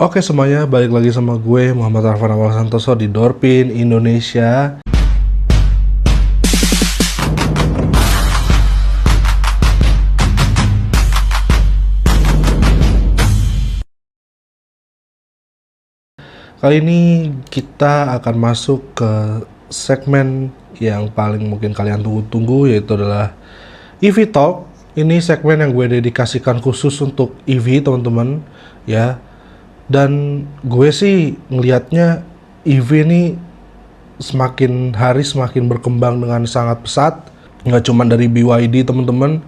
Oke semuanya, balik lagi sama gue Muhammad Arfan Awal Santoso di Dorpin Indonesia. Kali ini kita akan masuk ke segmen yang paling mungkin kalian tunggu-tunggu, yaitu adalah EV Talk. Ini segmen yang gue dedikasikan khusus untuk EV teman-teman ya. Dan gue sih ngelihatnya EV ini semakin hari semakin berkembang dengan sangat pesat. Nggak cuma dari BYD teman-teman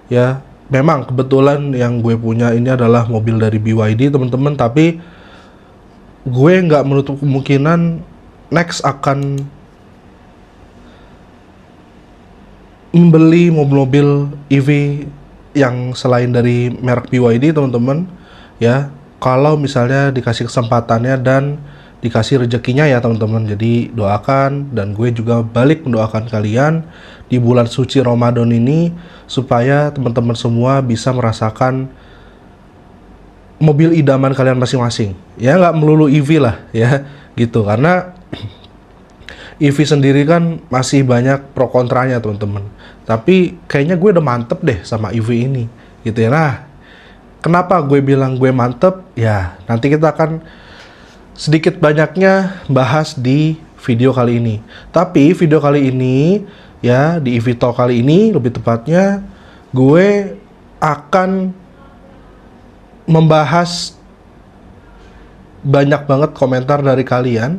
ya. Memang kebetulan yang gue punya ini adalah mobil dari BYD teman-teman, tapi gue nggak menutup kemungkinan next akan membeli mobil-mobil EV yang selain dari merek BYD teman-teman ya, kalau misalnya dikasih kesempatannya dan dikasih rezekinya ya teman-teman. Jadi doakan, dan gue juga balik mendoakan kalian di bulan suci Ramadan ini supaya teman-teman semua bisa merasakan mobil idaman kalian masing-masing ya, nggak melulu EV lah ya gitu, karena EV sendiri kan masih banyak pro kontranya teman-teman, tapi kayaknya gue udah mantep deh sama EV ini gitu ya. Nah, kenapa gue bilang gue mantep ya, nanti kita akan sedikit banyaknya bahas di video kali ini. Tapi video kali ini ya, di EV Talk kali ini lebih tepatnya, gue akan membahas banyak banget komentar dari kalian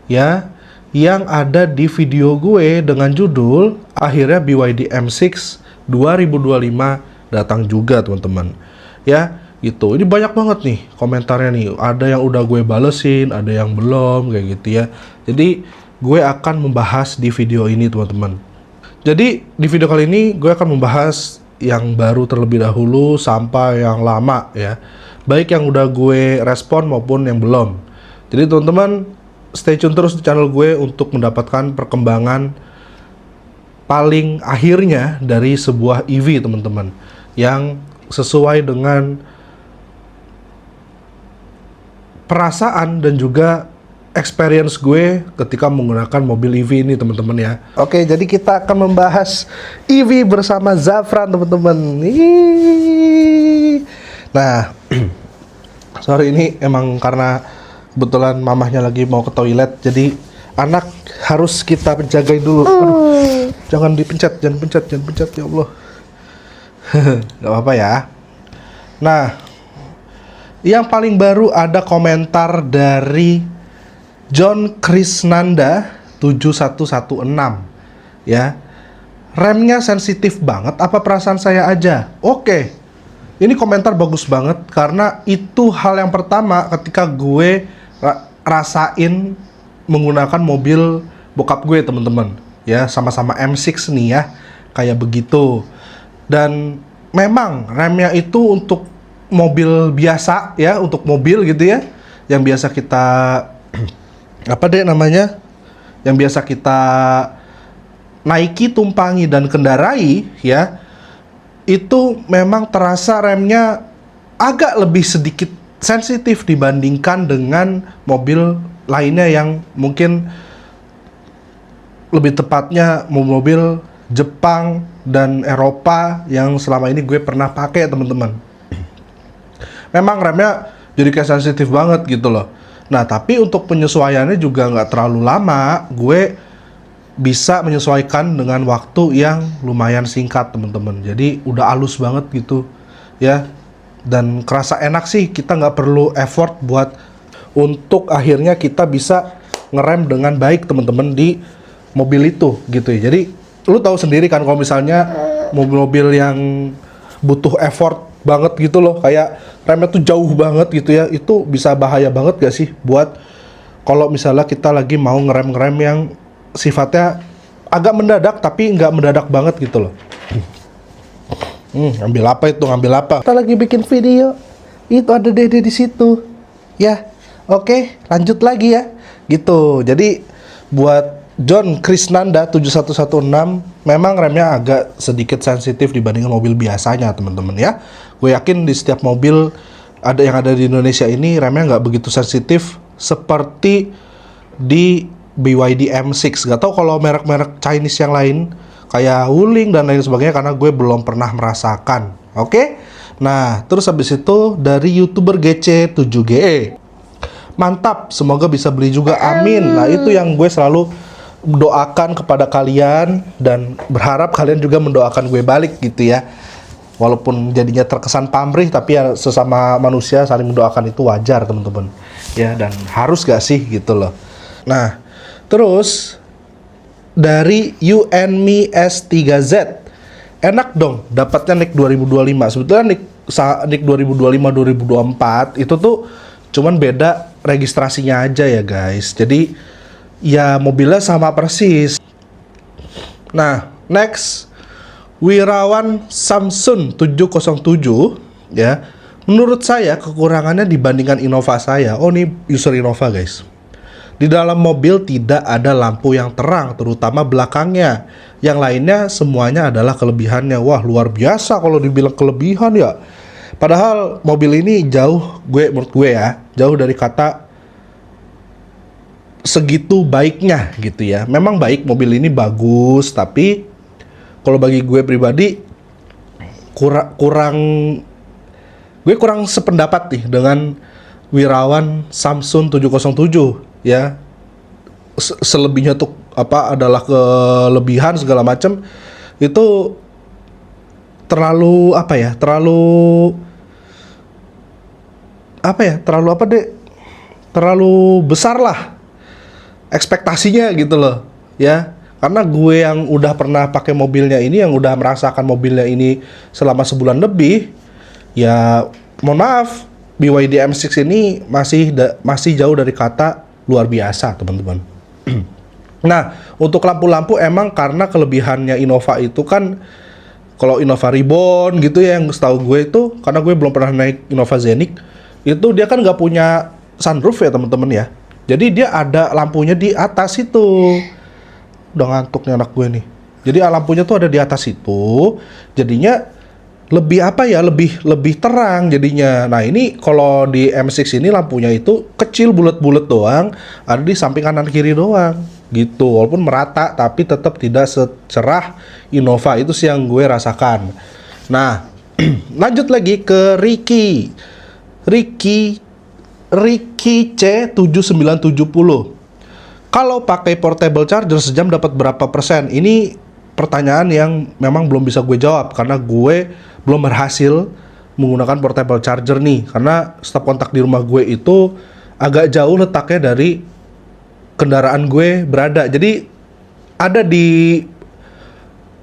ya, yang ada di video gue dengan judul akhirnya BYD M6 2025 datang juga teman-teman ya gitu. Ini banyak banget nih komentarnya nih, ada yang udah gue balesin, ada yang belum kayak gitu ya. Jadi gue akan membahas di video ini teman-teman. Jadi di video kali ini gue akan membahas yang baru terlebih dahulu sampai yang lama ya, baik yang udah gue respon maupun yang belum. Jadi teman-teman stay tune terus di channel gue untuk mendapatkan perkembangan paling akhirnya dari sebuah EV teman-teman, yang sesuai dengan perasaan dan juga experience gue ketika menggunakan mobil EV ini teman-teman ya. Oke, jadi kita akan membahas EV bersama Zafran teman-teman. Nah, sorry, ini emang karena kebetulan mamahnya lagi mau ke toilet, jadi anak harus kita jagain dulu. Aduh, jangan dipencet, jangan pencet ya Allah. Gak apa-apa ya. Nah, yang paling baru ada komentar dari John Krisnanda 7116 ya. Remnya sensitif banget, apa perasaan saya aja? Oke, ini komentar bagus banget, karena itu hal yang pertama ketika gue rasain menggunakan mobil bokap gue teman-teman ya, sama-sama M6 nih ya, kayak begitu. Dan memang remnya itu untuk mobil biasa ya, untuk mobil gitu ya, yang biasa kita apa deh namanya, yang biasa kita naiki, tumpangi, dan kendarai ya, itu memang terasa remnya agak lebih sedikit sensitif dibandingkan dengan mobil lainnya yang mungkin lebih tepatnya mobil Jepang dan Eropa yang selama ini gue pernah pakai teman-teman. Memang remnya jadi kayak sensitif banget gitu loh. Nah, tapi untuk penyesuaiannya juga nggak terlalu lama. Gue bisa menyesuaikan dengan waktu yang lumayan singkat teman-teman. Jadi udah halus banget gitu ya. Dan kerasa enak sih, kita nggak perlu effort buat untuk akhirnya kita bisa ngerem dengan baik teman-teman di mobil itu gitu ya. Jadi lu tahu sendiri kan, kalau misalnya mobil-mobil yang butuh effort banget gitu loh, kayak remnya tuh jauh banget gitu ya, itu bisa bahaya banget gak sih buat kalau misalnya kita lagi mau ngerem-ngerem yang sifatnya agak mendadak tapi nggak mendadak banget gitu loh. Ngambil apa itu, ngambil apa? Kita lagi bikin video, itu ada dede di situ ya. Oke, lanjut lagi ya gitu. Jadi buat John Krisnanda 7116, memang remnya agak sedikit sensitif dibandingkan mobil biasanya teman-teman ya. Gue yakin di setiap mobil yang ada di Indonesia ini remnya nggak begitu sensitif seperti di BYD M6. Gak tau kalau merek-merek Chinese yang lain kayak Wuling dan lain sebagainya, karena gue belum pernah merasakan. Oke? Nah, terus habis itu dari YouTuber GC7GE. Mantap, semoga bisa beli juga, amin. Nah, itu yang gue selalu doakan kepada kalian, dan berharap kalian juga mendoakan gue balik gitu ya. Walaupun jadinya terkesan pamrih, tapi ya sesama manusia saling mendoakan itu wajar teman-teman. Ya, dan harus gak sih gitu loh. Nah, terus dari You and Me S3Z. Enak dong dapatnya NIK 2025. Sebetulnya NIK 2025 2024 itu tuh cuman beda registrasinya aja ya guys. Jadi ya mobilnya sama persis. Nah, next Wirawan Samsung 707 ya. Menurut saya kekurangannya dibandingkan Innova saya. Oh, ini user Innova guys. Di dalam mobil tidak ada lampu yang terang, terutama belakangnya. Yang lainnya semuanya adalah kelebihannya. Wah, luar biasa kalau dibilang kelebihan ya. Padahal mobil ini jauh, menurut gue ya, jauh dari kata segitu baiknya gitu ya. Memang baik, mobil ini bagus, tapi kalau bagi gue pribadi kurang sependapat nih dengan Wirawan Samsung 707 ya. Selebihnya tuh apa adalah kelebihan segala macam, itu terlalu terlalu besar lah ekspektasinya gitu loh ya. Karena gue yang udah pernah pakai mobilnya ini, yang udah merasakan mobilnya ini selama sebulan lebih, ya mohon maaf, BYD M6 ini masih jauh dari kata luar biasa teman-teman. Nah, untuk lampu-lampu emang karena kelebihannya Innova itu kan, kalau Innova Reborn gitu ya, yang setahu gue itu, karena gue belum pernah naik Innova Zenic, itu dia kan nggak punya sunroof ya teman-teman ya. Jadi dia ada lampunya di atas itu. Udah ngantuknya anak gue nih. Jadi lampunya tuh ada di atas itu, jadinya lebih terang jadinya. Nah, ini kalau di M6 ini lampunya itu kecil, bulat-bulat doang, ada di samping kanan kiri doang gitu. Walaupun merata tapi tetap tidak secerah Innova. Itu sih yang gue rasakan. Nah, lanjut lagi ke Ricky C7970. Kalau pakai portable charger sejam dapat berapa persen? Ini pertanyaan yang memang belum bisa gue jawab karena gue belum berhasil menggunakan portable charger nih, karena stop kontak di rumah gue itu agak jauh letaknya dari kendaraan gue berada. Jadi ada di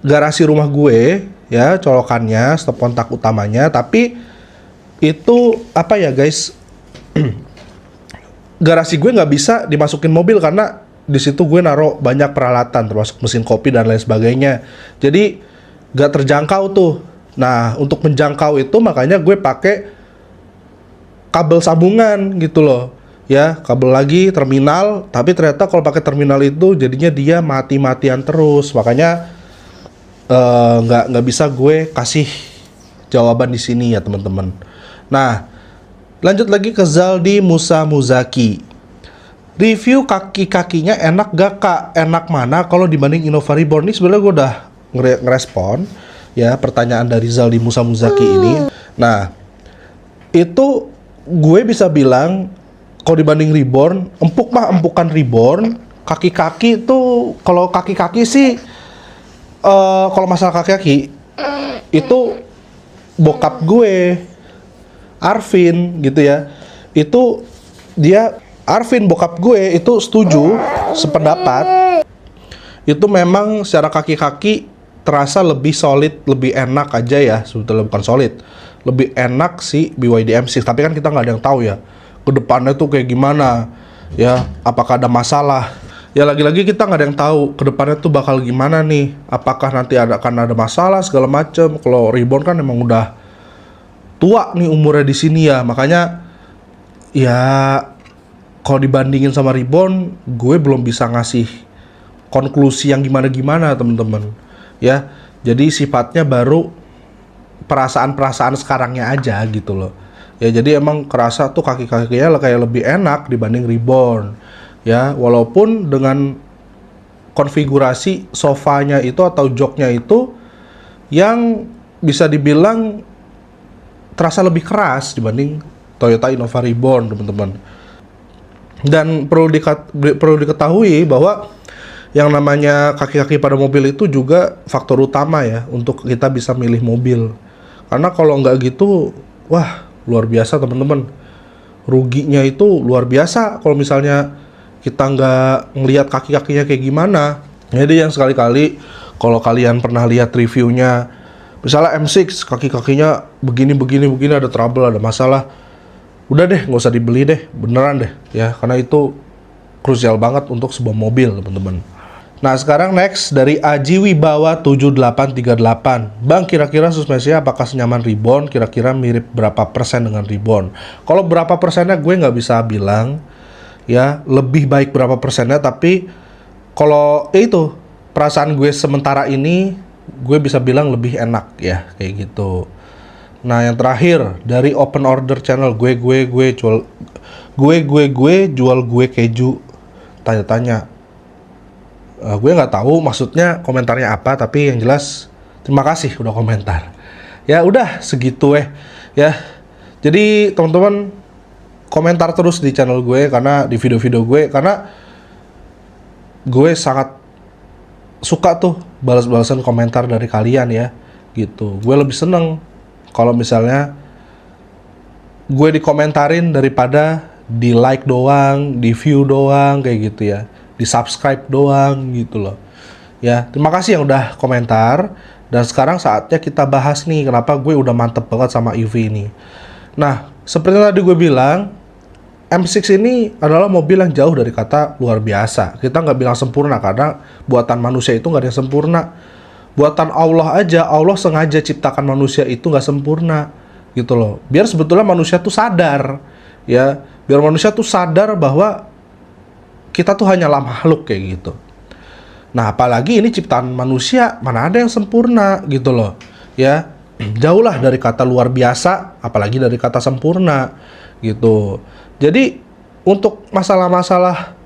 garasi rumah gue ya colokannya, stop kontak utamanya, tapi itu apa ya guys, garasi gue nggak bisa dimasukin mobil karena di situ gue naruh banyak peralatan termasuk mesin kopi dan lain sebagainya. Jadi nggak terjangkau tuh. Nah, untuk menjangkau itu makanya gue pakai kabel sambungan gitu loh. Ya, kabel lagi terminal, tapi ternyata kalau pakai terminal itu jadinya dia mati-matian terus. Makanya nggak bisa gue kasih jawaban di sini ya teman-teman. Nah, lanjut lagi ke Zaldi Musa Muzaki. Review kaki-kakinya enak gak kak? Enak mana kalau dibanding Innova Reborn? Ini sebenarnya gue udah ngerespon ya pertanyaan dari Zaldi Musa Muzaki ini. Nah, itu gue bisa bilang kalau dibanding Reborn, empukan Reborn. Kaki-kaki itu, kalau kaki-kaki sih kalau masalah kaki-kaki itu bokap gue Arvin gitu ya, itu dia Arvin bokap gue itu setuju sependapat, itu memang secara kaki-kaki terasa lebih solid, lebih enak aja ya, sebetulnya bukan solid, lebih enak sih BYD M6. Tapi kan kita nggak ada yang tahu ya ke depannya tuh kayak gimana ya, apakah ada masalah ya, lagi-lagi kita nggak ada yang tahu ke depannya tuh bakal gimana nih, apakah nanti akan ada masalah segala macem. Kalau Reborn kan emang udah tua nih umurnya di sini ya, makanya ya kalau dibandingin sama Reborn gue belum bisa ngasih konklusi yang gimana-gimana temen-temen ya. Jadi sifatnya baru perasaan-perasaan sekarangnya aja gitu loh. Ya jadi emang kerasa tuh kaki-kakinya kayak lebih enak dibanding Reborn. Ya, walaupun dengan konfigurasi sofanya itu atau joknya itu yang bisa dibilang terasa lebih keras dibanding Toyota Innova Reborn, teman-teman. Dan perlu diketahui bahwa yang namanya kaki-kaki pada mobil itu juga faktor utama ya untuk kita bisa milih mobil. Karena kalau nggak gitu, wah luar biasa teman-teman. Ruginya itu luar biasa kalau misalnya kita nggak ngelihat kaki-kakinya kayak gimana. Jadi yang sekali-kali kalau kalian pernah lihat reviewnya, misalnya M6 kaki-kakinya begini ada trouble, ada masalah, udah deh nggak usah dibeli deh, beneran deh ya, karena itu krusial banget untuk sebuah mobil, teman-teman. Nah sekarang next dari Aji Wibawa 7838. Bang, kira-kira suspensinya apakah senyaman Reborn? Kira-kira mirip berapa persen dengan Reborn? Kalau berapa persennya gue nggak bisa bilang ya, lebih baik berapa persennya, tapi kalau itu perasaan gue sementara ini, gue bisa bilang lebih enak ya, kayak gitu. Nah yang terakhir dari Open Order Channel, gue jual gue keju, tanya-tanya. Gue nggak tahu maksudnya komentarnya apa, tapi yang jelas terima kasih udah komentar. Ya udah segitu ya. Jadi teman-teman komentar terus di channel gue, karena di video-video gue, karena gue sangat suka tuh balas-balasan komentar dari kalian ya, gitu. Gue lebih seneng kalau misalnya gue dikomentarin daripada di like doang, di view doang kayak gitu ya, di subscribe doang gitu loh. Ya, terima kasih yang udah komentar. Dan sekarang saatnya kita bahas nih kenapa gue udah mantep banget sama EV ini. Nah, seperti tadi gue bilang, M6 ini adalah mobil yang jauh dari kata luar biasa. Kita nggak bilang sempurna karena buatan manusia itu nggak ada yang sempurna. Buatan Allah aja, Allah sengaja ciptakan manusia itu nggak sempurna gitu loh. Biar sebetulnya manusia tuh sadar ya, biar manusia tuh sadar bahwa kita tuh hanyalah makhluk kayak gitu. Nah apalagi ini ciptaan manusia, mana ada yang sempurna gitu loh ya. Jauhlah dari kata luar biasa, apalagi dari kata sempurna gitu. Jadi untuk masalah-masalah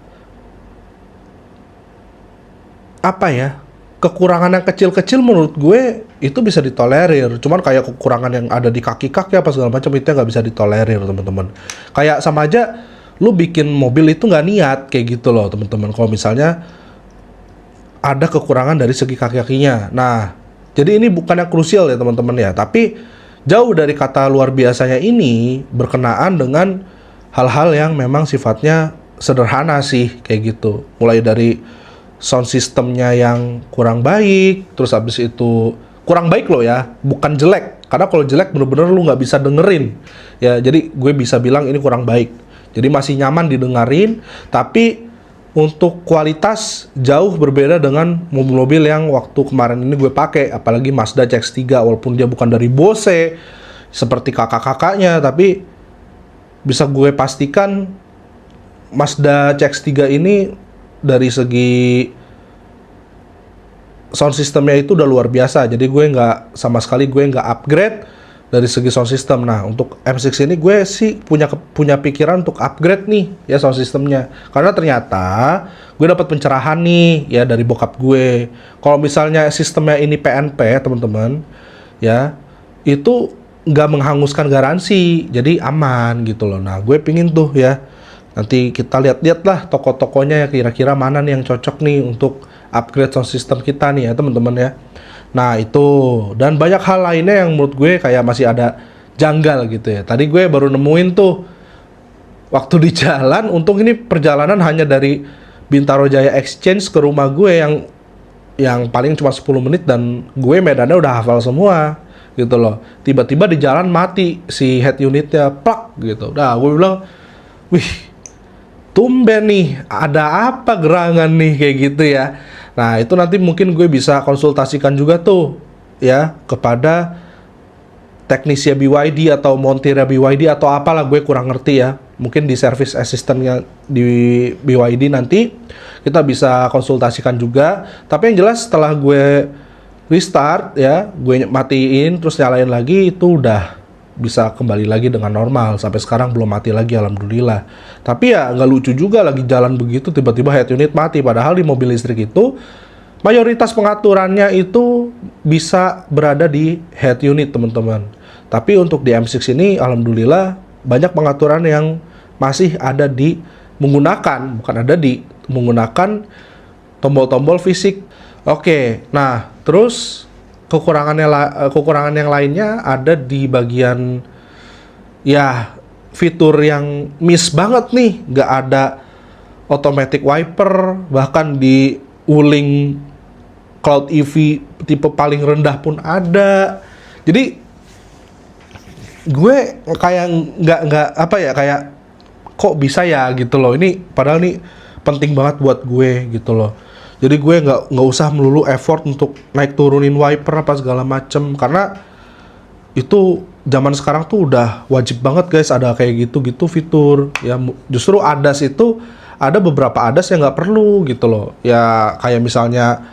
apa ya, kekurangan yang kecil-kecil menurut gue itu bisa ditolerir. Cuman kayak kekurangan yang ada di kaki-kaki apa segala macam itu nggak bisa ditolerir, teman-teman. Kayak sama aja lu bikin mobil itu nggak niat kayak gitu loh, teman-teman. Kalau misalnya ada kekurangan dari segi kaki-kakinya. Nah, jadi ini bukan yang krusial ya teman-teman ya, tapi jauh dari kata luar biasanya ini berkenaan dengan hal-hal yang memang sifatnya sederhana sih kayak gitu. Mulai dari sound systemnya yang kurang baik, terus habis itu kurang baik loh ya, bukan jelek. Karena kalau jelek bener-bener lu nggak bisa dengerin ya. Jadi gue bisa bilang ini kurang baik. Jadi masih nyaman didengarin, tapi untuk kualitas jauh berbeda dengan mobil-mobil yang waktu kemarin ini gue pakai, apalagi Mazda CX-3. Walaupun dia bukan dari Bose seperti kakak-kakaknya, tapi bisa gue pastikan Mazda CX-3 ini dari segi sound systemnya itu udah luar biasa. Jadi gue nggak sama sekali upgrade dari segi sound system. Nah untuk M6 ini gue sih punya pikiran untuk upgrade nih ya sound systemnya, karena ternyata gue dapat pencerahan nih ya dari bokap gue. Kalau misalnya sistemnya ini PNP teman-teman ya, itu nggak menghanguskan garansi, jadi aman gitu loh. Nah gue pingin tuh ya, nanti kita lihat-lihat lah toko-tokonya ya, kira-kira mana nih yang cocok nih untuk upgrade sound system kita nih ya teman-teman ya. Nah itu, dan banyak hal lainnya yang menurut gue kayak masih ada janggal gitu ya. Tadi gue baru nemuin tuh waktu di jalan, untung ini perjalanan hanya dari Bintaro Jaya Exchange ke rumah gue yang paling cuma 10 menit, dan gue medannya udah hafal semua gitu loh. Tiba-tiba di jalan mati si head unitnya, plak gitu. Nah gue bilang, wih tumben nih, ada apa gerangan nih kayak gitu ya. Nah itu nanti mungkin gue bisa konsultasikan juga tuh ya kepada teknisi BYD atau montirnya BYD atau apalah, gue kurang ngerti ya. Mungkin di service assistantnya di BYD nanti kita bisa konsultasikan juga. Tapi yang jelas setelah gue restart ya, gue matiin terus nyalain lagi, itu udah bisa kembali lagi dengan normal. Sampai sekarang belum mati lagi, alhamdulillah. Tapi ya nggak lucu juga lagi jalan begitu tiba-tiba head unit mati. Padahal di mobil listrik itu mayoritas pengaturannya itu bisa berada di head unit teman-teman. Tapi untuk di M6 ini alhamdulillah banyak pengaturan yang masih ada di menggunakan tombol-tombol fisik. Oke, nah terus kekurangan yang lainnya ada di bagian ya fitur yang miss banget nih, nggak ada automatic wiper, bahkan di Wuling Cloud EV tipe paling rendah pun ada. Jadi gue kayak nggak apa ya, kayak kok bisa ya gitu loh. Ini padahal nih penting banget buat gue gitu loh. Jadi gue nggak usah melulu effort untuk naik turunin wiper apa segala macem, karena itu zaman sekarang tuh udah wajib banget guys ada kayak gitu fitur ya. Justru ADAS itu ada beberapa ADAS yang nggak perlu gitu loh ya, kayak misalnya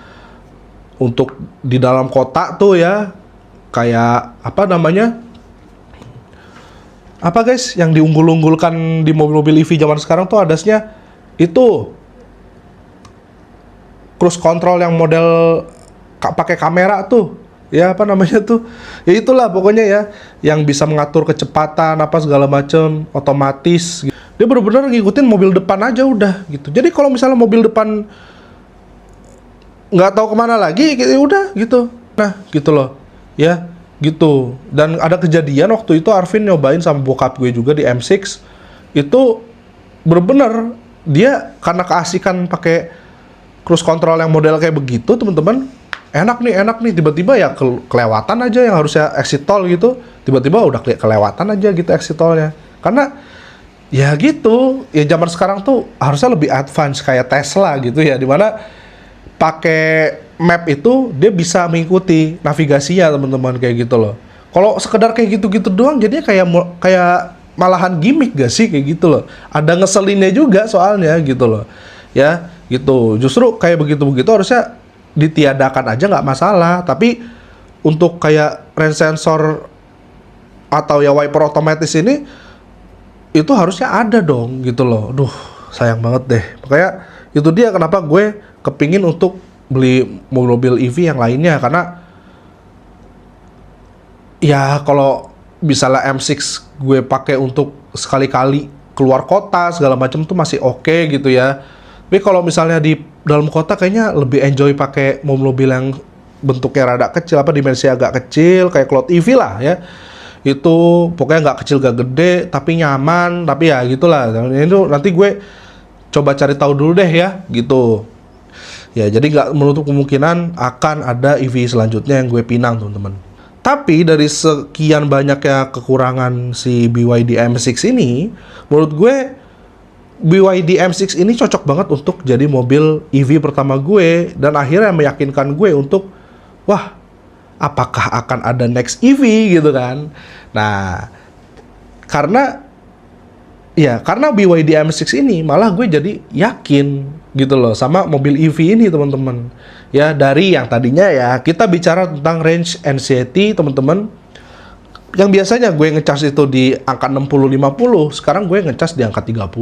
untuk di dalam kota tuh ya, kayak apa namanya, apa guys yang diunggul-unggulkan di mobil-mobil EV zaman sekarang tuh ADAS-nya itu cruise control yang model pakai kamera tuh ya, apa namanya tuh ya, itulah pokoknya ya, yang bisa mengatur kecepatan apa segala macem otomatis. Dia benar-benar ngikutin mobil depan aja udah gitu. Jadi kalau misalnya mobil depan nggak tahu kemana lagi ya udah gitu, nah gitu loh ya gitu. Dan ada kejadian waktu itu Arvin nyobain sama bokap gue juga di M6 itu, bener-bener dia karena keasikan pakai cruise control yang model kayak begitu teman-teman, enak nih tiba-tiba ya kelewatan aja yang harusnya exit tol gitu, tiba-tiba udah kelewatan aja gitu exit tolnya. Karena ya gitu ya, zaman sekarang tuh harusnya lebih advance kayak Tesla gitu ya, dimana pakai map itu dia bisa mengikuti navigasinya teman-teman kayak gitu loh. Kalau sekedar kayak gitu-gitu doang jadinya kayak malahan gimmick gak sih kayak gitu loh. Ada ngeselinnya juga soalnya gitu loh ya gitu. Justru kayak begitu-begitu harusnya ditiadakan aja nggak masalah. Tapi untuk kayak rain sensor atau ya wiper otomatis ini itu harusnya ada dong gitu loh. Duh sayang banget deh. Makanya itu dia kenapa gue kepingin untuk beli mobil EV yang lainnya, karena ya kalau misalnya M6 gue pakai untuk sekali-kali keluar kota segala macam tuh masih oke gitu ya. Tapi kalau misalnya di dalam kota kayaknya lebih enjoy pakai mobil-mobil yang bentuknya rada kecil, apa dimensi agak kecil kayak Cloud EV lah ya. Itu pokoknya nggak kecil gak gede tapi nyaman, tapi ya gitulah. Itu nanti gue coba cari tahu dulu deh ya gitu. Ya jadi nggak menutup kemungkinan akan ada EV selanjutnya yang gue pinang teman-teman. Tapi dari sekian banyaknya kekurangan si BYD M6 ini, menurut gue BYD M6 ini cocok banget untuk jadi mobil EV pertama gue, dan akhirnya meyakinkan gue untuk wah, apakah akan ada next EV gitu kan. Nah, karena BYD M6 ini malah gue jadi yakin gitu loh sama mobil EV ini teman-teman. Ya dari yang tadinya ya kita bicara tentang range anxiety teman-teman, yang biasanya gue ngecas itu di angka 60-50, sekarang gue ngecas di angka 30.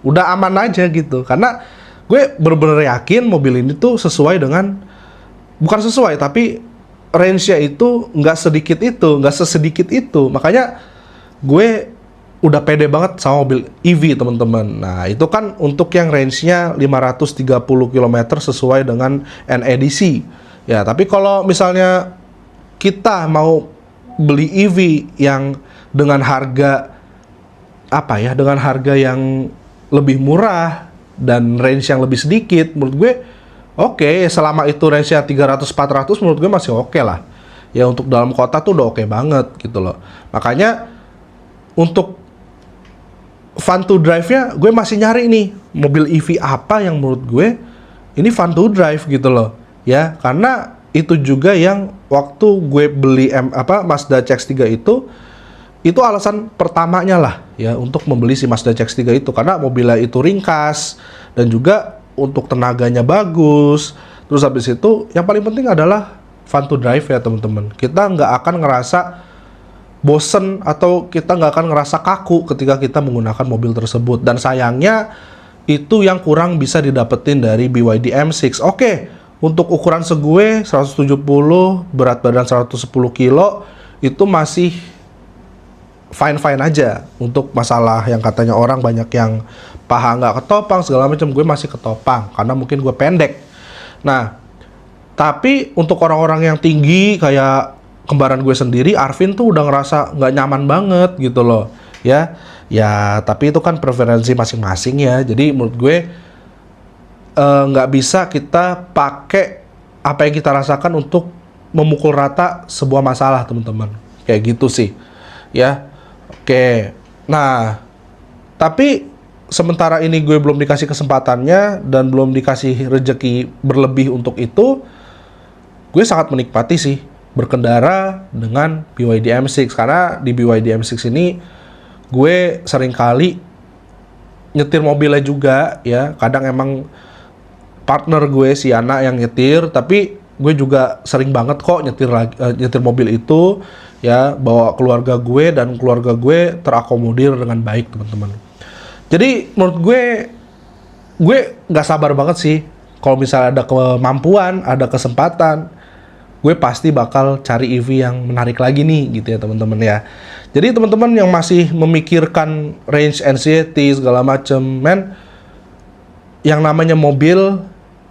Udah aman aja gitu. Karena gue bener-bener yakin mobil ini tuh sesuai dengan, bukan sesuai, tapi range-nya itu nggak sesedikit itu. Makanya gue udah pede banget sama mobil EV teman-teman. Nah itu kan untuk yang range-nya 530 km sesuai dengan NEDC. Ya tapi kalau misalnya kita mau beli EV yang dengan harga dengan harga yang lebih murah dan range yang lebih sedikit, menurut gue oke, selama itu range-nya 300-400 menurut gue masih oke lah. Ya untuk dalam kota tuh udah oke banget gitu loh. Makanya untuk fun to drive-nya gue masih nyari nih mobil EV apa yang menurut gue ini fun to drive gitu loh. Ya, karena itu juga yang waktu gue beli Mazda CX-3 itu alasan pertamanya lah ya untuk membeli si Mazda CX-3 itu, karena mobilnya itu ringkas dan juga untuk tenaganya bagus. Terus habis itu yang paling penting adalah fun to drive ya teman-teman. Kita nggak akan ngerasa bosen atau kita nggak akan ngerasa kaku ketika kita menggunakan mobil tersebut. Dan sayangnya itu yang kurang bisa didapetin dari BYD M6. Oke, untuk ukuran segue 170, berat badan 110 kilo itu masih fine-fine aja. Untuk masalah yang katanya orang banyak yang paha nggak ketopang segala macam, gue masih ketopang karena mungkin gue pendek. Nah, tapi untuk orang-orang yang tinggi kayak kembaran gue sendiri, Arvin tuh udah ngerasa nggak nyaman banget gitu loh, ya. Ya, tapi itu kan preferensi masing-masing ya. Jadi menurut gue nggak bisa kita pakai apa yang kita rasakan untuk memukul rata sebuah masalah, teman-teman. Kayak gitu sih, ya. Oke. Nah, tapi sementara ini gue belum dikasih kesempatannya dan belum dikasih rezeki berlebih untuk itu, gue sangat menikmati sih berkendara dengan BYD M6, karena di BYD M6 ini gue sering kali nyetir mobilnya juga ya. Kadang emang partner gue si Yana yang nyetir, tapi gue juga sering banget kok nyetir mobil itu ya, bawa keluarga gue dan keluarga gue terakomodir dengan baik, teman-teman. Jadi menurut gue nggak sabar banget sih kalau misalnya ada kemampuan, ada kesempatan, gue pasti bakal cari EV yang menarik lagi nih gitu ya, teman-teman ya. Jadi teman-teman yang masih memikirkan range anxiety segala macem, men, yang namanya mobil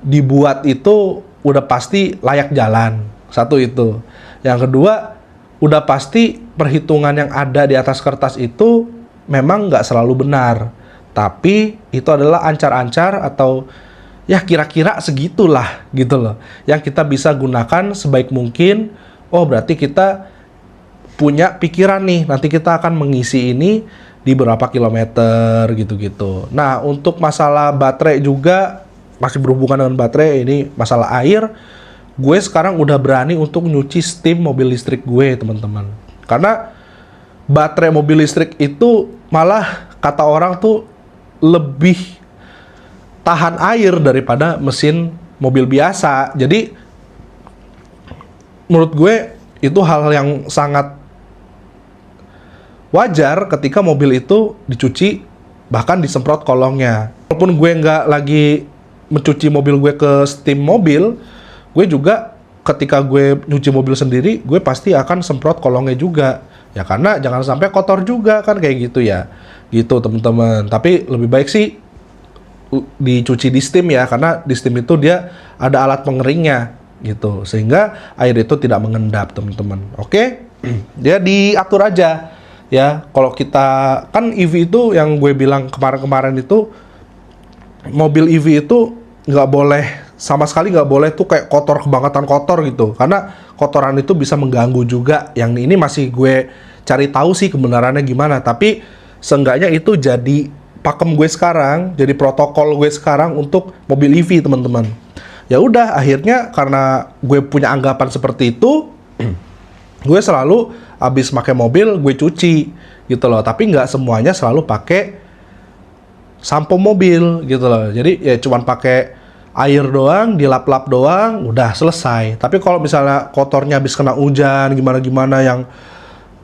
dibuat itu udah pasti layak jalan. Satu itu. Yang kedua, udah pasti perhitungan yang ada di atas kertas itu memang nggak selalu benar. Tapi itu adalah ancar-ancar atau ya kira-kira segitulah gitu loh, yang kita bisa gunakan sebaik mungkin. Oh, berarti kita punya pikiran nih, nanti kita akan mengisi ini di berapa kilometer gitu-gitu. Nah, untuk masalah baterai juga masih berhubungan dengan baterai, ini masalah air. Gue sekarang udah berani untuk nyuci steam mobil listrik gue, teman-teman. Karena baterai mobil listrik itu malah kata orang tuh lebih tahan air daripada mesin mobil biasa. Jadi menurut gue itu hal yang sangat wajar ketika mobil itu dicuci, bahkan disemprot kolongnya. Walaupun gue nggak lagi mencuci mobil gue ke steam mobil, gue juga ketika gue nyuci mobil sendiri, gue pasti akan semprot kolongnya juga. Ya karena jangan sampai kotor juga kan, kayak gitu ya. Gitu teman-teman. Tapi lebih baik sih dicuci di steam ya, karena di steam itu dia ada alat pengeringnya gitu, sehingga air itu tidak mengendap, teman-teman. Oke, dia diatur aja ya. Kalau kita kan EV itu yang gue bilang kemarin-kemarin itu, mobil EV itu nggak boleh sama sekali, nggak boleh tuh kayak kotor, kebangetan kotor gitu, karena kotoran itu bisa mengganggu juga. Yang ini masih gue cari tahu sih kebenarannya gimana, tapi seenggaknya itu jadi pakem gue sekarang, jadi protokol gue sekarang untuk mobil EV, teman-teman. Ya udah, akhirnya karena gue punya anggapan seperti itu, gue selalu habis pakai mobil gue cuci gitu loh. Tapi nggak semuanya selalu pakai sampo mobil gitu loh. Jadi ya cuman pakai air doang, dilap-lap doang, udah selesai. Tapi kalau misalnya kotornya habis kena hujan gimana-gimana yang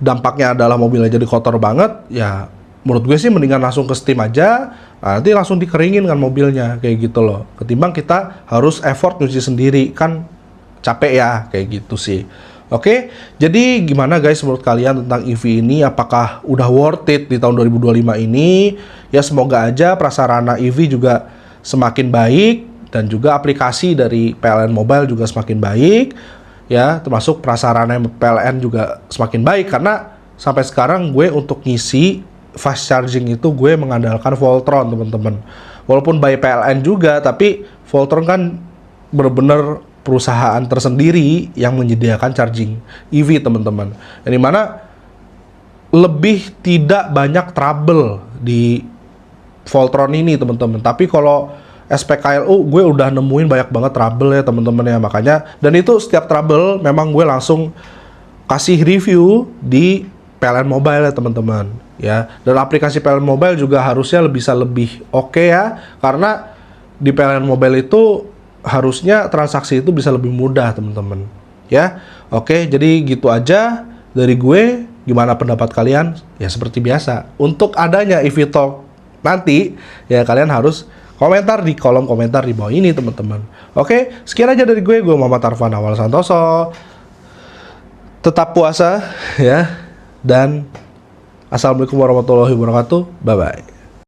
dampaknya adalah mobilnya jadi kotor banget, ya menurut gue sih mendingan langsung ke steam aja, nanti langsung dikeringin kan mobilnya, kayak gitu loh. Ketimbang kita harus effort nyuci sendiri, kan capek ya, kayak gitu sih. Oke, jadi gimana guys menurut kalian tentang EV ini? Apakah udah worth it di tahun 2025 ini? Ya semoga aja prasarana EV juga semakin baik, dan juga aplikasi dari PLN Mobile juga semakin baik. Ya, termasuk prasarana PLN juga semakin baik, karena sampai sekarang gue untuk ngisi fast charging itu gue mengandalkan Voltron, teman-teman. Walaupun by PLN juga, tapi Voltron kan benar-benar perusahaan tersendiri yang menyediakan charging EV, teman-teman. Yang dimana lebih tidak banyak trouble di Voltron ini, teman-teman. Tapi kalau SPKLU gue udah nemuin banyak banget trouble ya, teman-teman ya. Makanya, dan itu setiap trouble memang gue langsung kasih review di PLN Mobile ya, teman-teman. Ya, dan aplikasi PLN Mobile juga harusnya bisa lebih oke ya, karena di PLN Mobile itu harusnya transaksi itu bisa lebih mudah, teman-teman. Ya, oke, jadi gitu aja dari gue. Gimana pendapat kalian? Ya seperti biasa. Untuk adanya EV Talk nanti, ya kalian harus komentar di kolom komentar di bawah ini teman-teman. Oke, sekian aja dari gue Muhammad Arfan Awal Santoso. Tetap puasa ya, dan assalamualaikum warahmatullahi wabarakatuh. Bye bye.